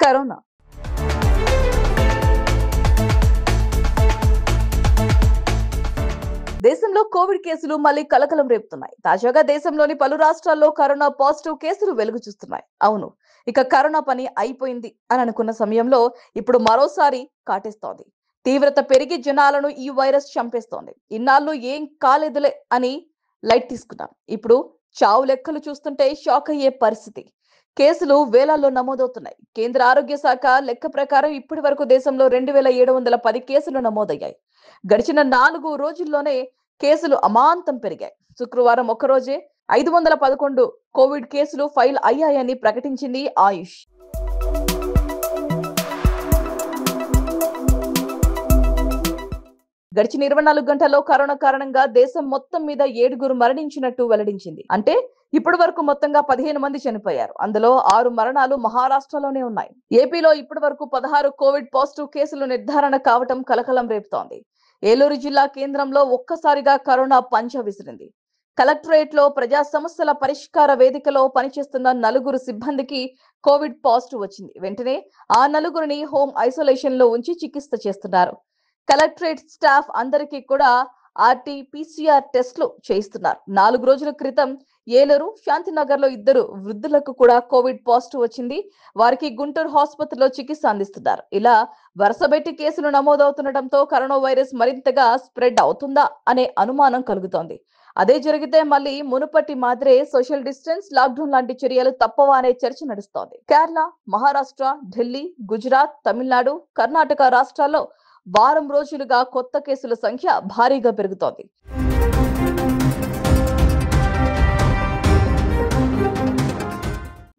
Corona దేశంలో Covid కేసులు మళ్ళీ కలకలం రేపుతున్నాయి. తాజాగా దేశంలోని పలు రాష్ట్రాల్లో కరోనా పాజిటివ్ కేసులు వెలుగు చూస్తున్నాయి. అవును, ఇక కరోనా పని అయిపోయింది అని అనుకున్న సమయంలో ఇప్పుడు మరోసారి కాటేస్తోంది. తీవ్రత పెరిగి జనాలను ఈ వైరస్ చంపేస్తోంది. ఇన్నాళ్ళు ఏం కాలేదులే అని లైట్ తీసుకున్నాం. ఇప్పుడు చావు లెక్కలు చూస్తుంటే షాక్ అయ్యే పరిస్థితి. కేసులు వేలల్లో నమోదవుతున్నాయి. కేంద్ర ఆరోగ్య శాఖ లెక్క ప్రకారం ఇప్పటి వరకు దేశంలో 2710 కేసులు నమోదయ్యాయి. గడిచిన 4 రోజుల్లోనే కేసులు అమాంతం పెరిగాయి. శుక్రవారం ఒక్కరోజే 511 కోవిడ్ కేసులు ఫైల్ అయ్యాయని ప్రకటించింది ఆయుష్. గడిచిన 24 గంటల్లో కరోనా కారణంగా దేశం మొత్తం మీద 7 మరణించినట్టు వెల్లడించింది. అంటే ఇప్పటి వరకు మొత్తంగా 15 మంది చనిపోయారు. అందులో 6 మరణాలు మహారాష్ట్రలోనే ఉన్నాయి. ఏపీలో ఇప్పటి వరకు 16 కోవిడ్ పాజిటివ్ కేసులు నిర్ధారణ కావటం కలకలం రేపుతోంది. ఏలూరు జిల్లా కేంద్రంలో ఒక్కసారిగా కరోనా పంచ విసిరింది. కలెక్టరేట్ లో ప్రజా సమస్యల పరిష్కార వేదికలో పనిచేస్తున్న 4 సిబ్బందికి కోవిడ్ పాజిటివ్ వచ్చింది. వెంటనే ఆ 4 హోమ్ ఐసోలేషన్ లో ఉంచి చికిత్స చేస్తున్నారు. కలెక్టరేట్ స్టాఫ్ అందరికీ కూడా ఆర్టీ-పీసీఆర్ టెస్టులు చేయిస్తున్నారు. 4 రోజుల క్రితం ఏలూరు, శాంతినగర్ లో 2 వృద్ధులకు కూడా కోవిడ్ పాజిటివ్ వచ్చింది. వారికి గుంటూరు ఆసుపత్రిలో చికిత్స అందిస్తున్నారు. ఇలా వరుసబెట్టి కేసులు నమోదవుతుండటంతో కరోనా వైరస్ మరింతగా స్ప్రెడ్ అవుతుందా అనే అనుమానం కలుగుతోంది. అదే జరిగితే మళ్ళీ మునుపటి మాదిరే సోషల్ డిస్టెన్స్, లాక్డౌన్ లాంటి చర్యలు తప్పవా అనే చర్చ నడుస్తోంది. కేరళ, మహారాష్ట్ర, ఢిల్లీ, గుజరాత్, తమిళనాడు, కర్ణాటక రాష్ట్రాల్లో వారం రోజులుగా కొత్త కేసుల సంఖ్య భారీగా పెరుగుతోంది.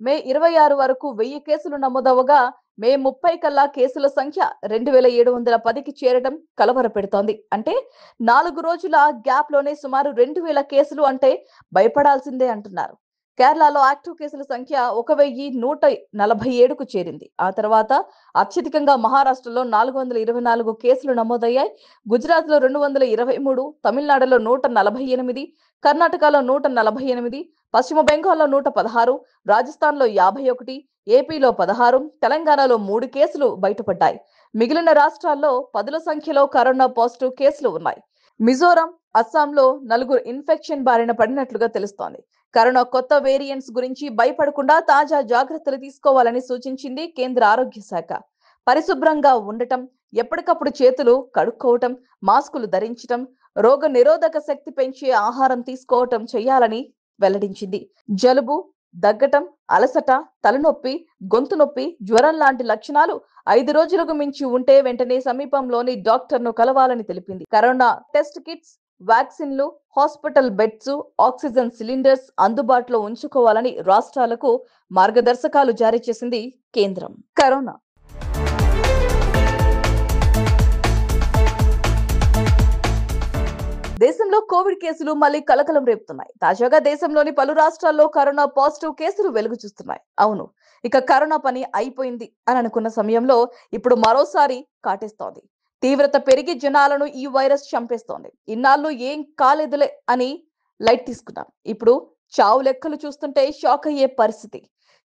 మే 26 వరకు 1000 కేసులు నమోదవగా మే 30 కల్లా కేసుల సంఖ్య 2710కి చేరడం కలవరపెడుతోంది. అంటే 4 రోజుల గ్యాప్ లోనే సుమారు 2000 కేసులు అంటే భయపడాల్సిందే అంటున్నారు. కేరళలో యాక్టివ్ కేసుల సంఖ్య 1147కు చేరింది. ఆ తర్వాత అత్యధికంగా మహారాష్ట్రలో 424 కేసులు నమోదయ్యాయి. గుజరాత్ లో 223, తమిళనాడులో 148, కర్ణాటకలో 148, పశ్చిమ బెంగాల్లో 116, రాజస్థాన్ లో 51, ఏపీలో 16, తెలంగాణలో 3 కేసులు బయటపడ్డాయి. మిగిలిన రాష్ట్రాల్లో పదుల సంఖ్యలో కరోనా పాజిటివ్ కేసులు ఉన్నాయి. మిజోరాం, అస్సాంలో 4 ఇన్ఫెక్షన్ బారిన పడినట్లుగా తెలుస్తోంది. కరోనా కొత్త వేరియంట్స్ గురించి భయపడకుండా తాజా జాగ్రత్తలు తీసుకోవాలని సూచించింది కేంద్ర ఆరోగ్య శాఖ. పరిశుభ్రంగా ఉండటం, ఎప్పటికప్పుడు చేతులు కడుక్కోవటం, మాస్కులు ధరించటం, రోగ నిరోధక శక్తి పెంచే ఆహారం తీసుకోవటం చేయాలని వెల్లడించింది. జలుబు, దగ్గటం, అలసట, తలనొప్పి, గొంతు నొప్పి, జ్వరం లాంటి లక్షణాలు 5 రోజులకు మించి ఉంటే వెంటనే సమీపంలోని డాక్టర్ను కలవాలని తెలిపింది. కరోనా టెస్ట్ కిట్స్, వ్యాక్సిన్లు, హాస్పిటల్ బెడ్స్, ఆక్సిజన్ సిలిండర్స్ అందుబాటులో ఉంచుకోవాలని రాష్ట్రాలకు మార్గదర్శకాలు జారీ చేసింది కేంద్రం. కరోనా దేశంలో కోవిడ్ కేసులు మళ్ళీ కలకలం రేపుతున్నాయి. తాజాగా దేశంలోని పలు రాష్ట్రాల్లో కరోనా పాజిటివ్ కేసులు వెలుగు చూస్తున్నాయి. అవును, ఇక కరోనా పని అయిపోయింది అని అనుకున్న సమయంలో ఇప్పుడు మరోసారి కాటేస్తోంది. తీవ్రత పెరిగి జనాలను ఈ వైరస్ చంపేస్తోంది. ఇన్నాళ్ళు ఏం కాలేదులే అని లైట్ తీసుకున్నాం. ఇప్పుడు చావు లెక్కలు చూస్తుంటే షాక్ అయ్యే పరిస్థితి.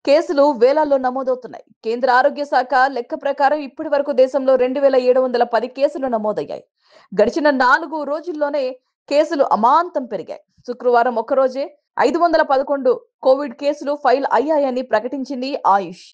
కేసులు వేలల్లో నమోదవుతున్నాయి. కేంద్ర ఆరోగ్య శాఖ లెక్క ప్రకారం ఇప్పటి వరకు దేశంలో 2710 కేసులు నమోదయ్యాయి. గడిచిన 4 రోజుల్లోనే కేసులు అమాంతం పెరిగాయి. శుక్రవారం ఒక్కరోజే 511 కోవిడ్ కేసులు ఫైల్ అయ్యాయని ప్రకటించింది ఆయుష్.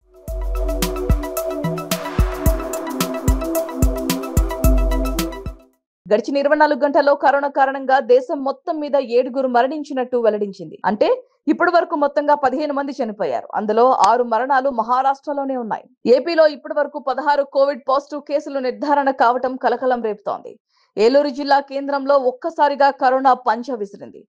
గడిచిన 24 గంటల్లో కరోనా కారణంగా దేశం మొత్తం మీద 7 మరణించినట్టు వెల్లడించింది. అంటే ఇప్పటి వరకు మొత్తంగా 15 మంది చనిపోయారు. అందులో 6 మరణాలు మహారాష్ట్రలోనే ఉన్నాయి. ఏపీలో ఇప్పటి వరకు 16 కోవిడ్ పాజిటివ్ కేసులు నిర్ధారణ కావటం కలకలం రేపుతోంది. ఏలూరు జిల్లా కేంద్రంలో ఒక్కసారిగా కరోనా పంచ విసిరింది.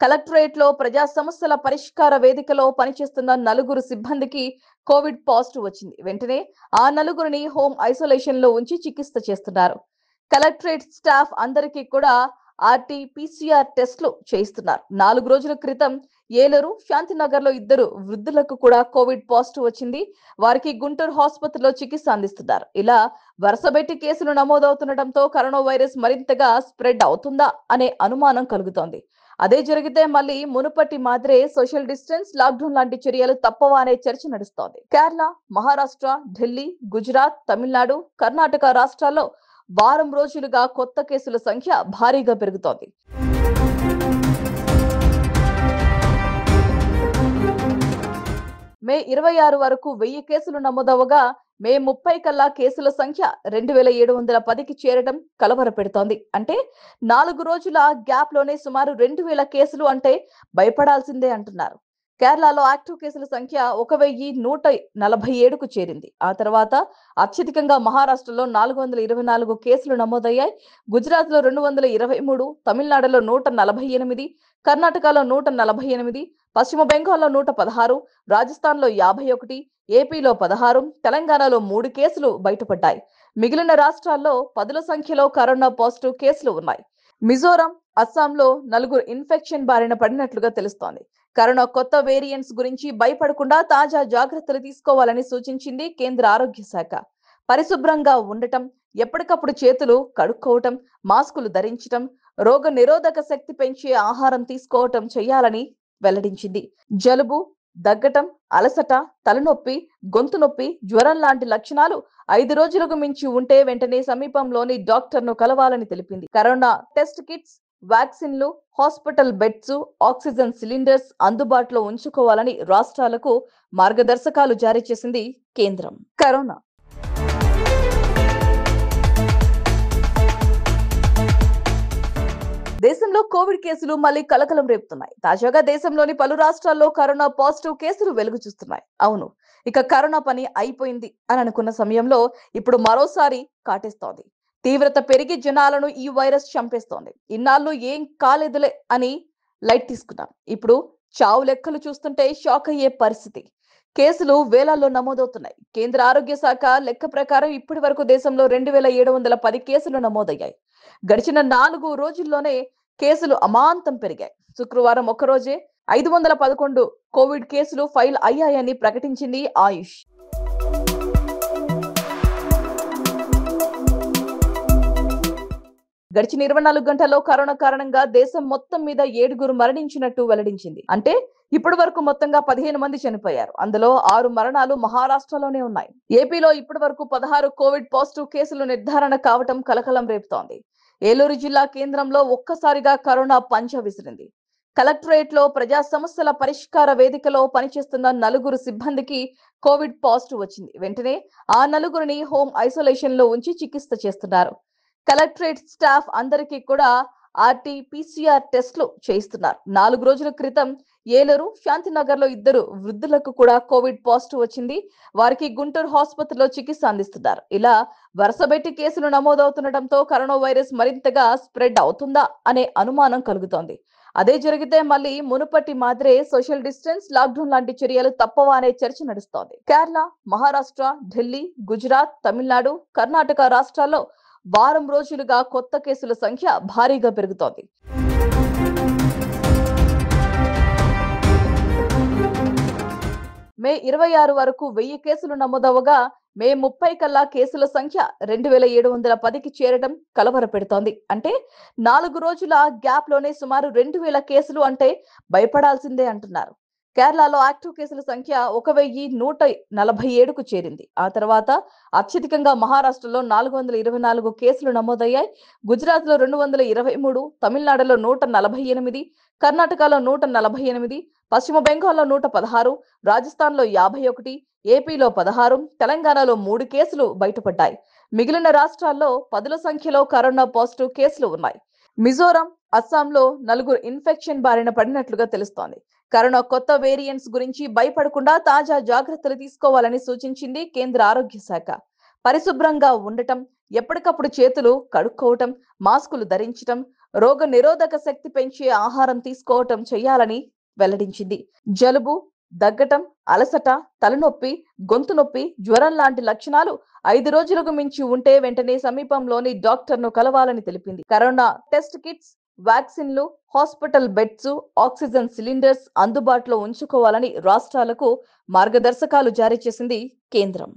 కలెక్టరేట్ లో ప్రజా సమస్యల పరిష్కార వేదికలో పనిచేస్తున్న 4 సిబ్బందికి కోవిడ్ పాజిటివ్ వచ్చింది. వెంటనే ఆ 4 హోమ్ ఐసోలేషన్ లో ఉంచి చికిత్స చేస్తున్నారు. కలెక్టరేట్ స్టాఫ్ అందరికీ కూడా ఆర్టీ-పీసీఆర్ టెస్టులు చేయిస్తున్నారు. 4 రోజుల క్రితం ఏలూరు, శాంతినగర్ లో 2 వృద్ధులకు కూడా కోవిడ్ పాజిటివ్ వచ్చింది. వారికి గుంటూరు ఆసుపత్రిలో చికిత్స అందిస్తున్నారు. ఇలా వరుసబెట్టి కేసులు నమోదవుతుండటంతో కరోనా వైరస్ మరింతగా స్ప్రెడ్ అవుతుందా అనే అనుమానం కలుగుతోంది. అదే జరిగితే మళ్ళీ మునుపటి మాదిరే సోషల్ డిస్టెన్స్, లాక్డౌన్ లాంటి చర్యలు తప్పవా అనే చర్చ నడుస్తోంది. కేరళ, మహారాష్ట్ర, ఢిల్లీ, గుజరాత్, తమిళనాడు, కర్ణాటక రాష్ట్రాల్లో వారం రోజులుగా కొత్త కేసుల సంఖ్య భారీగా పెరుగుతోంది. మే 26 వరకు 1000 కేసులు నమోదవగా మే 30 కల్లా కేసుల సంఖ్య 2710కి చేరడం కలవరపెడుతోంది. అంటే 4 రోజుల గ్యాప్ లోనే సుమారు 2000 కేసులు అంటే భయపడాల్సిందే అంటున్నారు. కేరళలో యాక్టివ్ కేసుల సంఖ్య 1147కు చేరింది. ఆ తర్వాత అత్యధికంగా మహారాష్ట్రలో 424 కేసులు నమోదయ్యాయి. గుజరాత్లో 223, తమిళనాడులో 148, కర్ణాటకలో 148, పశ్చిమ బెంగాల్లో 116, రాజస్థాన్లో 51, ఏపీలో 16, తెలంగాణలో 3 కేసులు బయటపడ్డాయి. మిగిలిన రాష్ట్రాల్లో పదుల సంఖ్యలో కరోనా పాజిటివ్ కేసులు ఉన్నాయి. మిజోరాం, అస్సాంలో 4 ఇన్ఫెక్షన్ బారిన పడినట్లుగా తెలుస్తోంది. కరోనా కొత్త వేరియంట్స్ గురించి భయపడకుండా తాజా జాగ్రత్తలు తీసుకోవాలని సూచించింది కేంద్ర ఆరోగ్య శాఖ. పరిశుభ్రంగా ఉండటం, ఎప్పటికప్పుడు చేతులు కడుక్కోవటం, మాస్కులు ధరించటం, రోగ నిరోధక శక్తి పెంచే ఆహారం తీసుకోవటం చేయాలని వెల్లడించింది. జలుబు, దగ్గటం, అలసట, తలనొప్పి, గొంతు నొప్పి, జ్వరం లాంటి లక్షణాలు 5 రోజులకు మించి ఉంటే వెంటనే సమీపంలోని డాక్టర్ను కలవాలని తెలిపింది. కరోనా టెస్ట్ కిట్స్, వ్యాక్సిన్లు, హాస్పిటల్ బెడ్స్, ఆక్సిజన్ సిలిండర్స్ అందుబాటులో ఉంచుకోవాలని రాష్ట్రాలకు మార్గదర్శకాలు జారీ చేసింది కేంద్రం. కరోనా దేశంలో కోవిడ్ కేసులు మళ్లీ కలకలం రేపుతున్నాయి. తాజాగా దేశంలోని పలు రాష్ట్రాల్లో కరోనా పాజిటివ్ కేసులు వెలుగు చూస్తున్నాయి. అవును, ఇక కరోనా పని అయిపోయింది అని అనుకున్న సమయంలో ఇప్పుడు మరోసారి కాటేస్తోంది. తీవ్రత పెరిగి జనాలను ఈ వైరస్ చంపేస్తోంది. ఇన్నాళ్ళు ఏం కాలేదులే అని లైట్ తీసుకున్నాం. ఇప్పుడు చావు లెక్కలు చూస్తుంటే షాక్ అయ్యే పరిస్థితి. కేసులు వేలల్లో నమోదవుతున్నాయి. కేంద్ర ఆరోగ్య శాఖ లెక్క ప్రకారం ఇప్పటి వరకు దేశంలో 2710 కేసులు నమోదయ్యాయి. గడిచిన 4 రోజుల్లోనే కేసులు అమాంతం పెరిగాయి. శుక్రవారం ఒక్కరోజే 511 కోవిడ్ కేసులు ఫైల్ అయ్యాయని ప్రకటించింది ఆయుష్. గడిచిన 24 గంటల్లో కరోనా కారణంగా దేశం మొత్తం మీద 7 మరణించినట్టు వెల్లడించింది. అంటే ఇప్పటి వరకు మొత్తంగా 15 మంది చనిపోయారు. అందులో 6 మరణాలు మహారాష్ట్రలోనే ఉన్నాయి. ఏపీలో ఇప్పటి వరకు 16 కోవిడ్ పాజిటివ్ కేసులు నిర్ధారణ కావటం కలకలం రేపుతోంది. ఏలూరు జిల్లా కేంద్రంలో ఒక్కసారిగా కరోనా పంచ విసిరింది. కలెక్టరేట్ లో ప్రజా సమస్యల పరిష్కార వేదికలో పనిచేస్తున్న 4 సిబ్బందికి కోవిడ్ పాజిటివ్ వచ్చింది. వెంటనే ఆ 4 హోమ్ ఐసోలేషన్ లో ఉంచి చికిత్స చేస్తున్నారు. కలెక్టరేట్ స్టాఫ్ అందరికీ కూడా RT-PCR టెస్టులు చేయిస్తున్నారు. 4 రోజుల క్రితం ఏలూరు, శాంతినగర్ లో 2 వృద్ధులకు కూడా కోవిడ్ పాజిటివ్ వచ్చింది. వారికి గుంటూరు ఆసుపత్రిలో చికిత్స అందిస్తున్నారు. ఇలా వరుసబెట్టి కేసులు నమోదవుతుండటంతో కరోనా వైరస్ మరింతగా స్ప్రెడ్ అవుతుందా అనే అనుమానం కలుగుతోంది. అదే జరిగితే మళ్ళీ మునుపటి మాదిరే సోషల్ డిస్టెన్స్, లాక్డౌన్ లాంటి చర్యలు తప్పవా అనే చర్చ నడుస్తోంది. కేరళ, మహారాష్ట్ర, ఢిల్లీ, గుజరాత్, తమిళనాడు, కర్ణాటక రాష్ట్రాల్లో వారం రోజులుగా కొత్త కేసుల సంఖ్య భారీగా పెరుగుతోంది. మే 26 వరకు 1000 కేసులు నమోదవగా మే 30 కల్లా కేసుల సంఖ్య 2710కి చేరడం కలవరపెడుతోంది. అంటే 4 రోజుల గ్యాప్ లోనే సుమారు 2000 కేసులు అంటే భయపడాల్సిందే అంటున్నారు. కేరళలో యాక్టివ్ కేసుల సంఖ్య 1147కు చేరింది. ఆ తర్వాత అత్యధికంగా మహారాష్ట్రలో 424 కేసులు నమోదయ్యాయి. గుజరాత్లో 223, తమిళనాడులో 148, కర్ణాటకలో 148, పశ్చిమ బెంగాల్లో 116, రాజస్థాన్లో 51, ఏపీలో 16, తెలంగాణలో 3 కేసులు బయటపడ్డాయి. మిగిలిన రాష్ట్రాల్లో పదుల సంఖ్యలో కరోనా పాజిటివ్ కేసులు ఉన్నాయి. మిజోరాం, అస్సాంలో 4 ఇన్ఫెక్షన్ బారిన పడినట్లుగా తెలుస్తోంది. కరోనా కొత్త వేరియంట్స్ గురించి భయపడకుండా తాజా జాగ్రత్తలు తీసుకోవాలని సూచించింది కేంద్ర ఆరోగ్య శాఖ. పరిశుభ్రంగా ఉండటం, ఎప్పటికప్పుడు చేతులు కడుక్కోవటం, మాస్కులు ధరించటం, రోగ నిరోధక శక్తి పెంచే ఆహారం తీసుకోవటం చేయాలని వెల్లడించింది. జలుబు, దగ్గటం, అలసట, తలనొప్పి, గొంతు నొప్పి, జ్వరం లాంటి లక్షణాలు 5 రోజులకు మించి ఉంటే వెంటనే సమీపంలోని డాక్టర్ను కలవాలని తెలిపింది. కరోనా టెస్ట్ కిట్స్, వ్యాక్సిన్లు, హాస్పిటల్ బెడ్స్, ఆక్సిజన్ సిలిండర్స్ అందుబాటులో ఉంచుకోవాలని రాష్ట్రాలకు మార్గదర్శకాలు జారీ చేసింది కేంద్రం.